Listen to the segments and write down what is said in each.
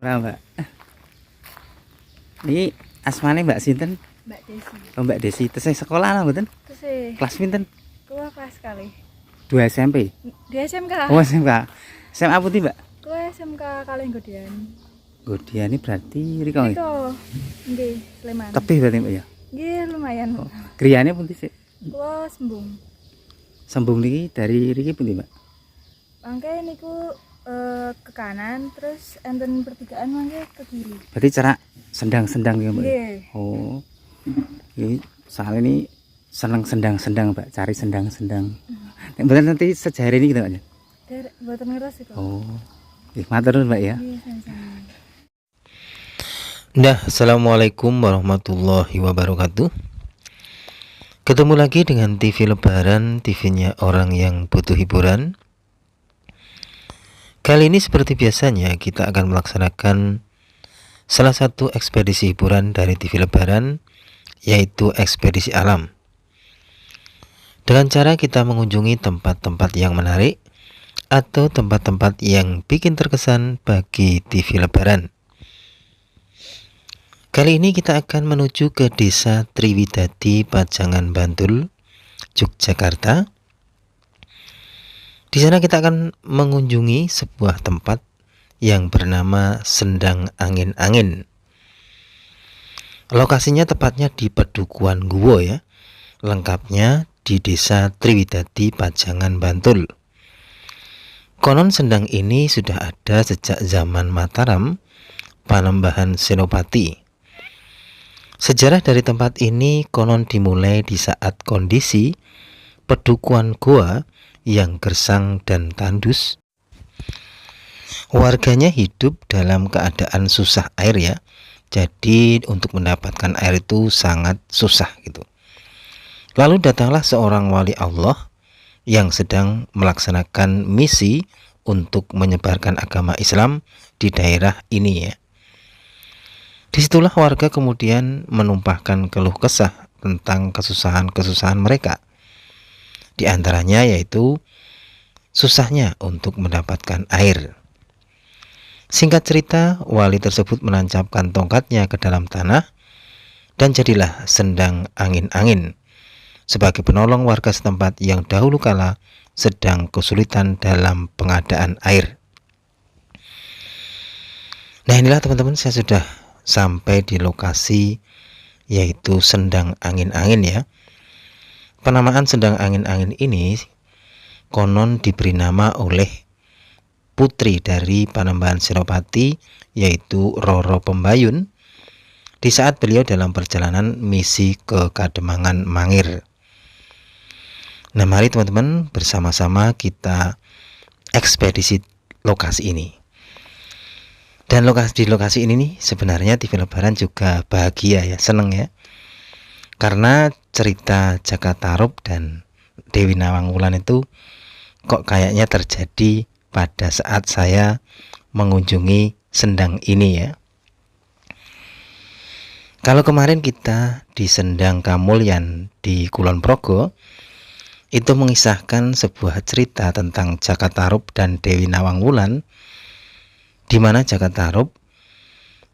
Ora, Mbak. Niki asmane Mbak sinten? Mbak Desi. Oh, Mbak Desi. Tesih sekolah ana mboten? Terus Kelas pinten? kuwi kelas kali. 2 SMP. Di SMK. Oh, SMK. SMA pundi, Mbak? Kuwi SMK Kalenggodian. Godiane berarti riko nggih. Itu nggih, Sleman. Tebih berarti, Mbak ya. Nggih lumayan. Oh, griyane pundi sih? Kuwi Sembung. Sembung niki dari riki pundi, Mbak? Mangke niku ke kanan terus enten pertigaan mangke ke kiri. Berarti cerak sendang-sendang ya, Mbak? Nggih. Oh. Ini soal ini seneng sendang-sendang, Mbak. Cari sendang-sendang. Nek mboten nanti sejarah ini gitu, Mbak. Derek mboten ngeres iku. Oh. Nggih, matur nuwun, Mbak ya. Nggih, sama-sama. Nah, assalamualaikum warahmatullahi wabarakatuh. Ketemu lagi dengan TV Lebaran, TV-nya orang yang butuh hiburan. Kali ini seperti biasanya kita akan melaksanakan salah satu ekspedisi hiburan dari TV Lebaran, yaitu ekspedisi alam. Dengan cara kita mengunjungi tempat-tempat yang menarik atau tempat-tempat yang bikin terkesan bagi TV Lebaran. Kali ini kita akan menuju ke Desa Triwidadi, Pajangan, Bantul, Yogyakarta. Di sana kita akan mengunjungi sebuah tempat yang bernama Sendang Angin-Angin. Lokasinya tepatnya di Pedukuhan Guwo ya. Lengkapnya di Desa Triwidadi, Pajangan, Bantul. Konon sendang ini sudah ada sejak zaman Mataram, Panembahan Senopati. Sejarah dari tempat ini konon dimulai di saat kondisi pedukuhan goa yang gersang dan tandus. Warganya hidup dalam keadaan susah air ya. Jadi untuk mendapatkan air itu sangat susah gitu. Lalu datanglah seorang wali Allah yang sedang melaksanakan misi untuk menyebarkan agama Islam di daerah ini ya. Disitulah warga kemudian menumpahkan keluh kesah tentang kesusahan-kesusahan mereka. Di antaranya yaitu susahnya untuk mendapatkan air. Singkat cerita, wali tersebut menancapkan tongkatnya ke dalam tanah dan jadilah Sendang Angin-Angin sebagai penolong warga setempat yang dahulu kala sedang kesulitan dalam pengadaan air. Nah, inilah teman-teman, saya sudah sampai di lokasi yaitu Sendang Angin-Angin ya. Penamaan Sendang Angin-Angin ini konon diberi nama oleh putri dari Panembahan Senopati yaitu Roro Pembayun di saat beliau dalam perjalanan misi ke Kademangan Mangir. Nah, mari teman-teman bersama-sama kita ekspedisi lokasi ini. Dan di lokasi ini nih sebenarnya TV Lebaran juga bahagia ya, seneng ya. Karena cerita Jaka Tarub dan Dewi Nawang Wulan itu kok kayaknya terjadi pada saat saya mengunjungi sendang ini ya. Kalau kemarin kita di Sendang Kamulyan di Kulon Progo itu mengisahkan sebuah cerita tentang Jaka Tarub dan Dewi Nawang Wulan, di mana Jaka Tarub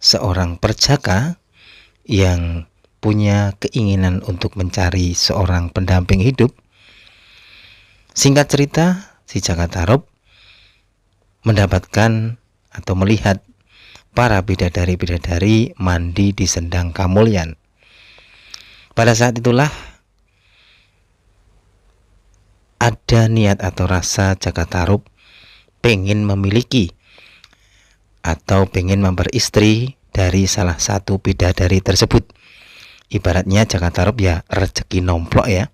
seorang perjaka yang punya keinginan untuk mencari seorang pendamping hidup. Singkat cerita, si Jaka Tarub mendapatkan atau melihat para bidadari-bidadari mandi di Sendang Kamulyan. Pada saat itulah ada niat atau rasa Jaka Tarub pengen memiliki atau pengen memperistri dari salah satu bidadari tersebut. Ibaratnya Jaka Tarub ya rezeki nomplok ya.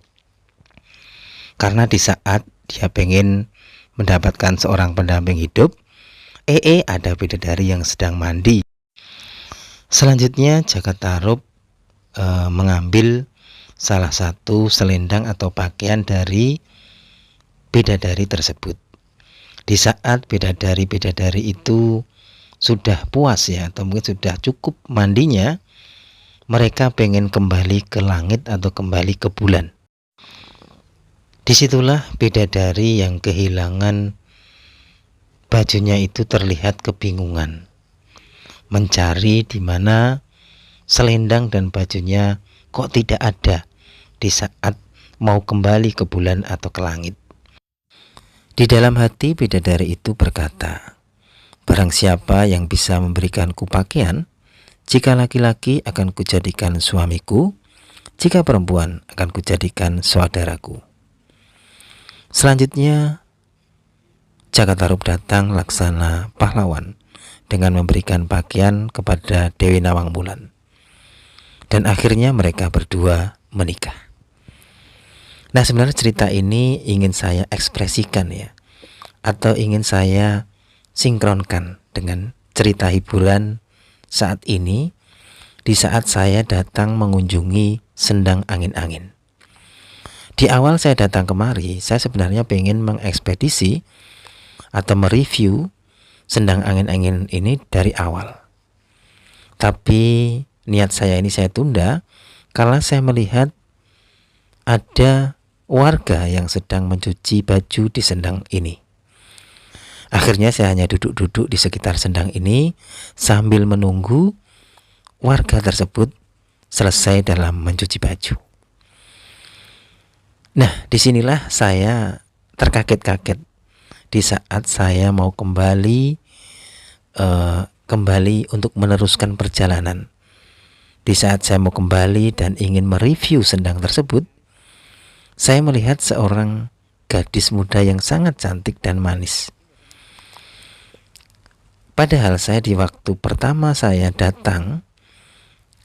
Karena di saat dia pengen mendapatkan seorang pendamping hidup, ada bidadari yang sedang mandi. Selanjutnya Jaka Tarub mengambil salah satu selendang atau pakaian dari bidadari tersebut. Di saat bidadari-bidadari itu sudah puas ya, atau mungkin sudah cukup mandinya, mereka pengen kembali ke langit atau kembali ke bulan. Disitulah bidadari yang kehilangan bajunya itu terlihat kebingungan. mencari di mana selendang dan bajunya kok tidak ada di saat mau kembali ke bulan atau ke langit. Di dalam hati bidadari itu berkata, barang siapa yang bisa memberikanku pakaian, jika laki-laki akan kujadikan suamiku, jika perempuan akan kujadikan saudaraku. Selanjutnya Jakatarup datang laksana pahlawan dengan memberikan pakaian kepada Dewi Nawang Wulan. Dan akhirnya mereka berdua menikah. Nah, sebenarnya cerita ini ingin saya ekspresikan ya, atau ingin saya sinkronkan dengan cerita hiburan saat ini, di saat saya datang mengunjungi Sendang Angin-Angin. Di awal saya datang kemari, saya sebenarnya pengen mengekspedisi atau mereview Sendang Angin-Angin ini dari awal. Tapi niat saya ini saya tunda karena saya melihat ada warga yang sedang mencuci baju di sendang ini. Akhirnya saya hanya duduk-duduk di sekitar sendang ini sambil menunggu warga tersebut selesai dalam mencuci baju. Nah, disinilah saya terkaget-kaget di saat saya mau kembali untuk meneruskan perjalanan. Di saat saya mau kembali dan ingin mereview sendang tersebut, saya melihat seorang gadis muda yang sangat cantik dan manis. Padahal saya di waktu pertama saya datang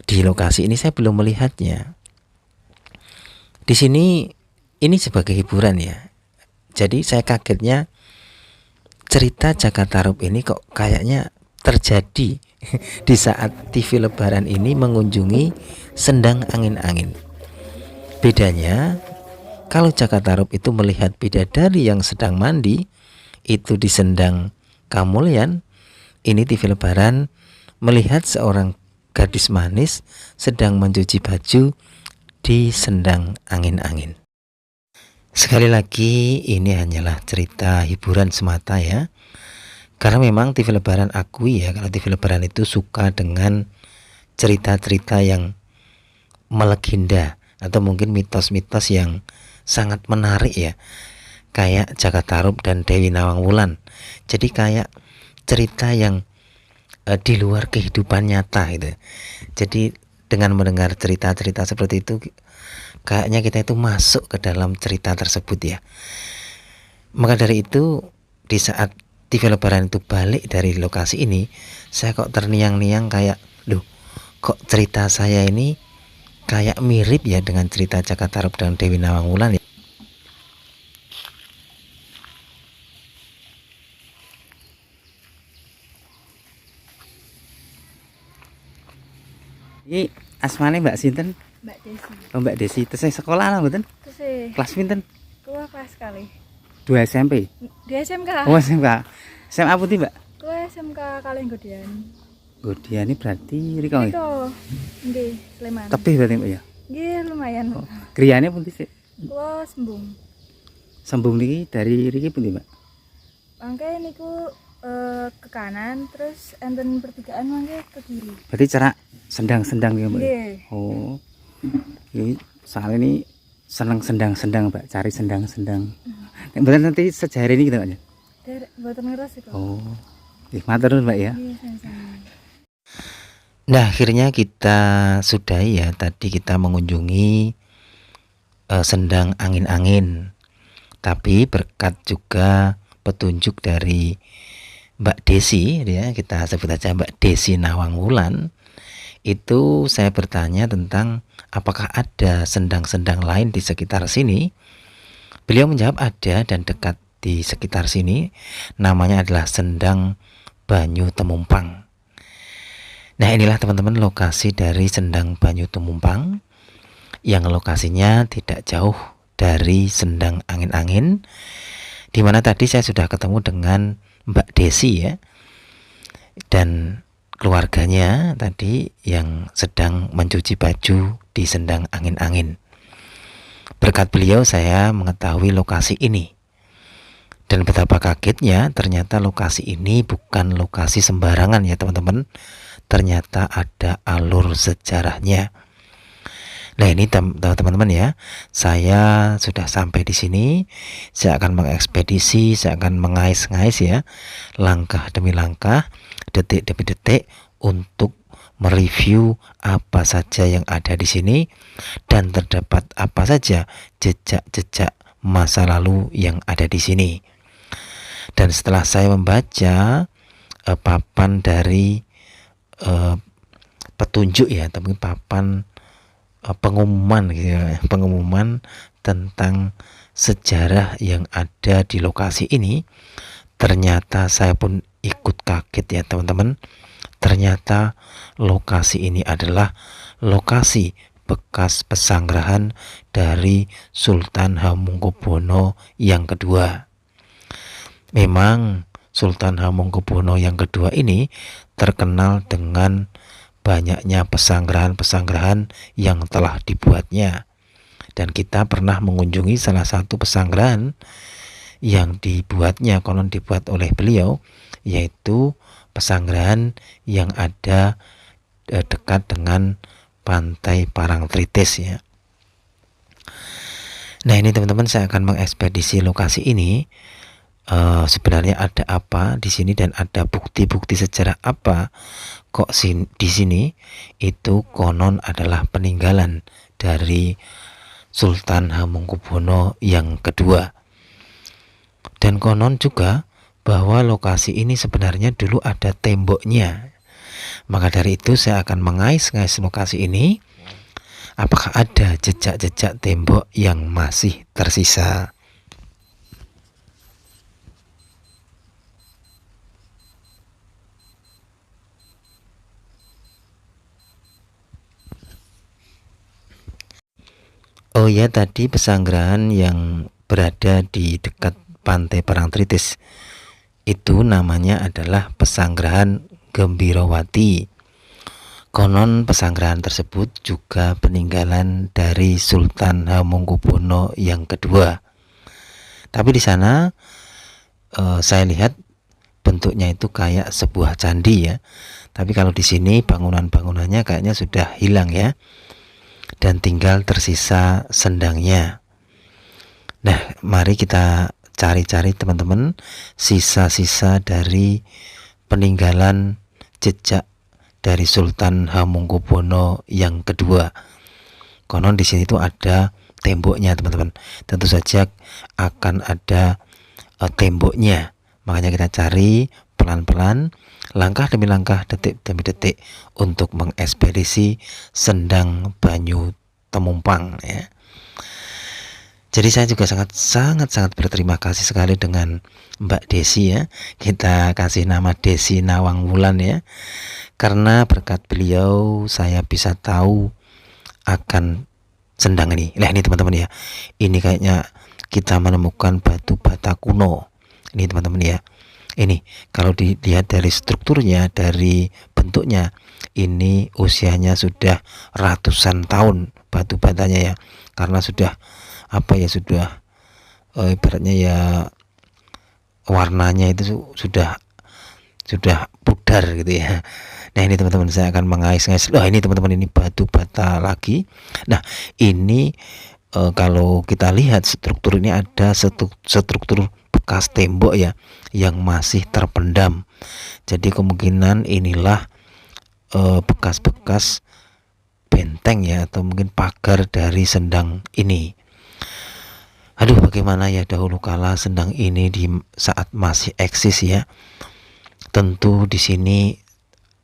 di lokasi ini saya belum melihatnya. Di sini ini sebagai hiburan ya. Jadi saya kagetnya cerita Jakatarup ini kok kayaknya terjadi di saat TV Lebaran ini mengunjungi Sendang Angin-Angin. Bedanya, kalau Jakatarup itu melihat bidadari yang sedang mandi, itu di Sendang Kamulyan, ini TV Lebaran melihat seorang gadis manis sedang mencuci baju di Sendang Angin-Angin. Sekali lagi ini hanyalah cerita hiburan semata ya. Karena memang TV Lebaran akui ya, kalau TV Lebaran itu suka dengan cerita-cerita yang melegenda atau mungkin mitos-mitos yang sangat menarik ya. Kayak Jakatarup dan Dewi Nawang Wulan. Jadi kayak cerita yang di luar kehidupan nyata gitu. Jadi dengan mendengar cerita-cerita seperti itu, kayaknya kita itu masuk ke dalam cerita tersebut ya. Maka dari itu, di saat TV Lebaran itu balik dari lokasi ini, saya kok terniang-niang kayak, loh, kok cerita saya ini kayak mirip ya dengan cerita Jakatarup dan Dewi Nawang Wulan ya. Ini asmane Mbak sinten? Mbak Desi. Oh, Mbak Desi. Tesih sekolah lah mboten? Terus Kelas pinten? kuah kelas kali. 2 SMP. Di SMK. Oh, SMK. SMA putih, Mbak? Kuah SMK Kaleng Godian. Godian ini berarti riko nggih. Itu nggih Sleman. Tebih berarti Mbak ya. Nggih lumayan. Oh, griyane pundi sih? Kuah Sembung. Sembung niki dari riki pundi, Mbak? Mangke niku ke kanan terus enten pertigaan mangke ke kiri. Berarti cerak sendang-sendang ya, Mbak? Nggih. Oh. Ini soal ini seneng sendang-sendang, Mbak, cari sendang-sendang. Nek mboten nanti sejarah ini gitu, Mbak. Derek mboten ngeres kok. Oh. Matur nuwun, Mbak ya. Nggih, sama-sama. Nah, akhirnya kita sudahi ya. Tadi kita mengunjungi Sendang Angin-Angin. Tapi berkat juga petunjuk dari Mbak Desi ya, kita sebut aja Mbak Desi Nawang Wulan. Itu saya bertanya tentang apakah ada sendang-sendang lain di sekitar sini. Beliau menjawab ada dan dekat di sekitar sini. Namanya adalah Sendang Banyu Temumpang. Nah, inilah teman-teman lokasi dari Sendang Banyu Temumpang yang lokasinya tidak jauh dari Sendang Angin-Angin, di mana tadi saya sudah ketemu dengan Mbak Desi ya, dan keluarganya tadi yang sedang mencuci baju di Sendang Angin-Angin. Berkat beliau saya mengetahui lokasi ini. Dan betapa kagetnya, ternyata lokasi ini bukan lokasi sembarangan ya teman-teman. Ternyata ada alur sejarahnya. Nah ini teman-teman ya, saya sudah sampai di sini. Saya akan mengekspedisi, saya akan mengais-ngais ya, langkah demi langkah, detik demi detik untuk mereview apa saja yang ada di sini dan terdapat apa saja jejak-jejak masa lalu yang ada di sini. Dan setelah saya membaca papan dari petunjuk ya, tapi papan pengumuman gitu ya, pengumuman tentang sejarah yang ada di lokasi ini, ternyata saya pun ikut kaget ya teman-teman. Ternyata lokasi ini adalah lokasi bekas pesanggrahan dari Sultan Hamengkubuwono yang kedua. Memang Sultan Hamengkubuwono yang kedua ini terkenal dengan banyaknya pesanggrahan-pesanggrahan yang telah dibuatnya. Dan kita pernah mengunjungi salah satu pesanggrahan yang dibuatnya, konon dibuat oleh beliau, yaitu pesanggrahan yang ada dekat dengan pantai Parangtritis ya. Nah ini teman-teman, saya akan mengekspedisi lokasi ini. Sebenarnya ada apa di sini dan ada bukti-bukti sejarah apa kok di sini. Itu konon adalah peninggalan dari Sultan Hamengkubuwono yang kedua. Dan konon juga bahwa lokasi ini sebenarnya dulu ada temboknya. Maka dari itu saya akan mengais-ngais lokasi ini, apakah ada jejak-jejak tembok yang masih tersisa. Oh ya, tadi pesanggrahan yang berada di dekat pantai Parangtritis itu namanya adalah pesanggrahan Gembirawati. Konon pesanggrahan tersebut juga peninggalan dari Sultan Hamengkubuwono yang kedua. Tapi di sana saya lihat bentuknya itu kayak sebuah candi ya. Tapi kalau di sini bangunan-bangunannya kayaknya sudah hilang ya. Dan tinggal tersisa sendangnya. Nah, mari kita cari-cari teman-teman sisa-sisa dari peninggalan jejak dari Sultan Hamengkubuwono yang kedua. Konon di sini tuh ada temboknya teman-teman. Tentu saja akan ada temboknya. Makanya kita cari pelan-pelan, langkah demi langkah, detik demi detik untuk mengekspedisi Sendang Banyu Temumpang ya. Jadi saya juga sangat berterima kasih sekali dengan Mbak Desi ya. Kita kasih nama Desi Nawang Wulan ya. Karena berkat beliau saya bisa tahu akan sendang ini. Nah ini teman-teman ya. Ini kayaknya kita menemukan batu bata kuno. Ini teman-teman ya. Ini kalau dilihat dari strukturnya, dari bentuknya, ini usianya sudah ratusan tahun batu batanya ya. Karena sudah sudah ibaratnya ya warnanya itu sudah pudar gitu ya. Nah ini teman-teman, saya akan mengais-ngais. Ini teman-teman, ini batu bata lagi. Nah ini kalau kita lihat struktur ini ada struktur bekas tembok ya yang masih terpendam. Jadi kemungkinan inilah bekas-bekas benteng ya, atau mungkin pagar dari sendang ini. Aduh, bagaimana ya dahulu kala sendang ini di saat masih eksis ya. Tentu di sini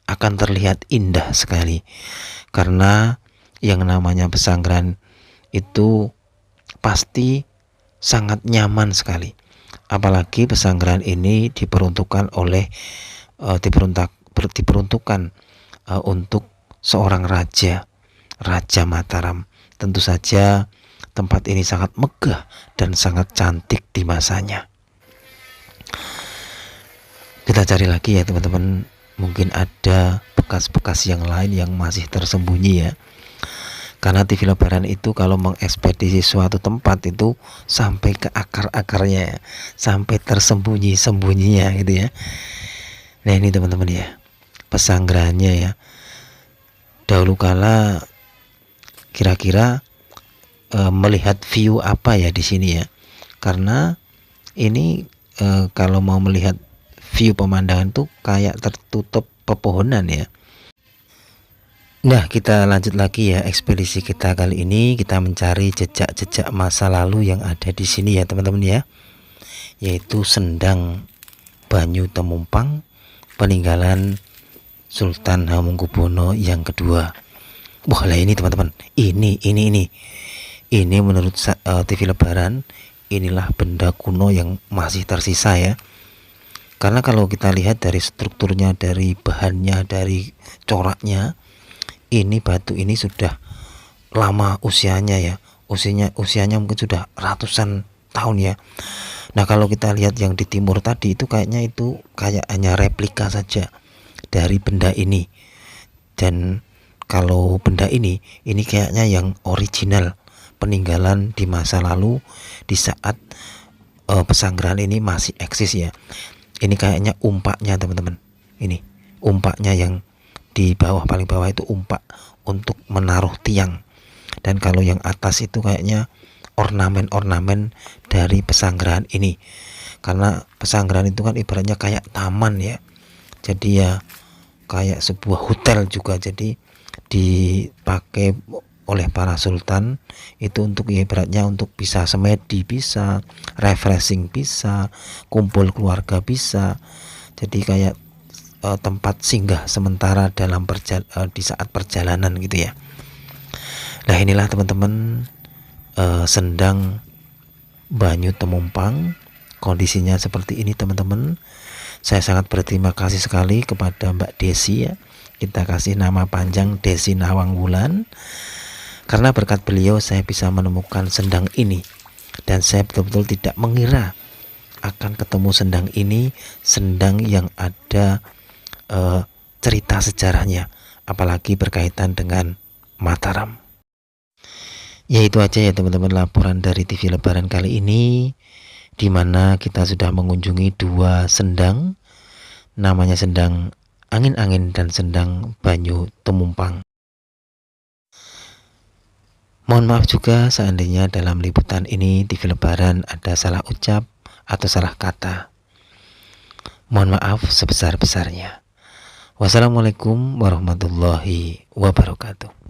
akan terlihat indah sekali, karena yang namanya pesanggrahan itu pasti sangat nyaman sekali. Apalagi pesanggrahan ini diperuntukkan untuk seorang Raja Mataram. Tentu saja tempat ini sangat megah dan sangat cantik di masanya. Kita cari lagi ya teman-teman, mungkin ada bekas-bekas yang lain yang masih tersembunyi ya. Karena TV Lebaran itu kalau mengekspedisi suatu tempat itu sampai ke akar-akarnya, sampai tersembunyi-sembunyinya gitu ya. Nah ini teman-teman ya, pesanggrahannya ya. Dahulu kala kira-kira melihat view apa ya di sini ya. Karena ini kalau mau melihat view pemandangan tuh kayak tertutup pepohonan ya. Nah, kita lanjut lagi ya ekspedisi kita kali ini. Kita mencari jejak-jejak masa lalu yang ada di sini ya teman-teman ya, yaitu Sendang Banyu Temumpang, peninggalan Sultan Hamengkubuwono yang kedua. Wah, lah ini teman-teman, ini menurut TV Lebaran, inilah benda kuno yang masih tersisa ya. Karena kalau kita lihat dari strukturnya, dari bahannya, dari coraknya, ini batu ini sudah lama usianya ya. Usianya mungkin sudah ratusan tahun ya. Nah, kalau kita lihat yang di timur tadi itu kayaknya itu kayak hanya replika saja dari benda ini. Dan kalau benda ini kayaknya yang original, peninggalan di masa lalu di saat pesanggrahan ini masih eksis ya. Ini kayaknya umpaknya teman-teman. Ini umpaknya yang di bawah, paling bawah itu umpak untuk menaruh tiang. Dan kalau yang atas itu kayaknya ornamen-ornamen dari pesanggrahan ini. Karena pesanggrahan itu kan ibaratnya kayak taman ya. Jadi ya kayak sebuah hotel juga. Jadi dipakai oleh para sultan itu untuk ya ibaratnya untuk bisa semedi, bisa refreshing, bisa kumpul keluarga, bisa jadi kayak tempat singgah sementara dalam di saat perjalanan gitu ya. Nah inilah teman-teman Sendang Banyu Temumpang, kondisinya seperti ini teman-teman. Saya sangat berterima kasih sekali kepada Mbak Desi ya, kita kasih nama panjang Desi Nawangwulan. Karena berkat beliau saya bisa menemukan sendang ini, dan saya betul-betul tidak mengira akan ketemu sendang ini, sendang yang ada cerita sejarahnya, apalagi berkaitan dengan Mataram. Ya itu aja ya teman-teman laporan dari TV Lebaran kali ini, di mana kita sudah mengunjungi dua sendang, namanya Sendang Angin-Angin dan Sendang Banyu Temumpang. Mohon maaf juga seandainya dalam liputan ini TV Lebaran ada salah ucap atau salah kata. Mohon maaf sebesar-besarnya. Wassalamualaikum warahmatullahi wabarakatuh.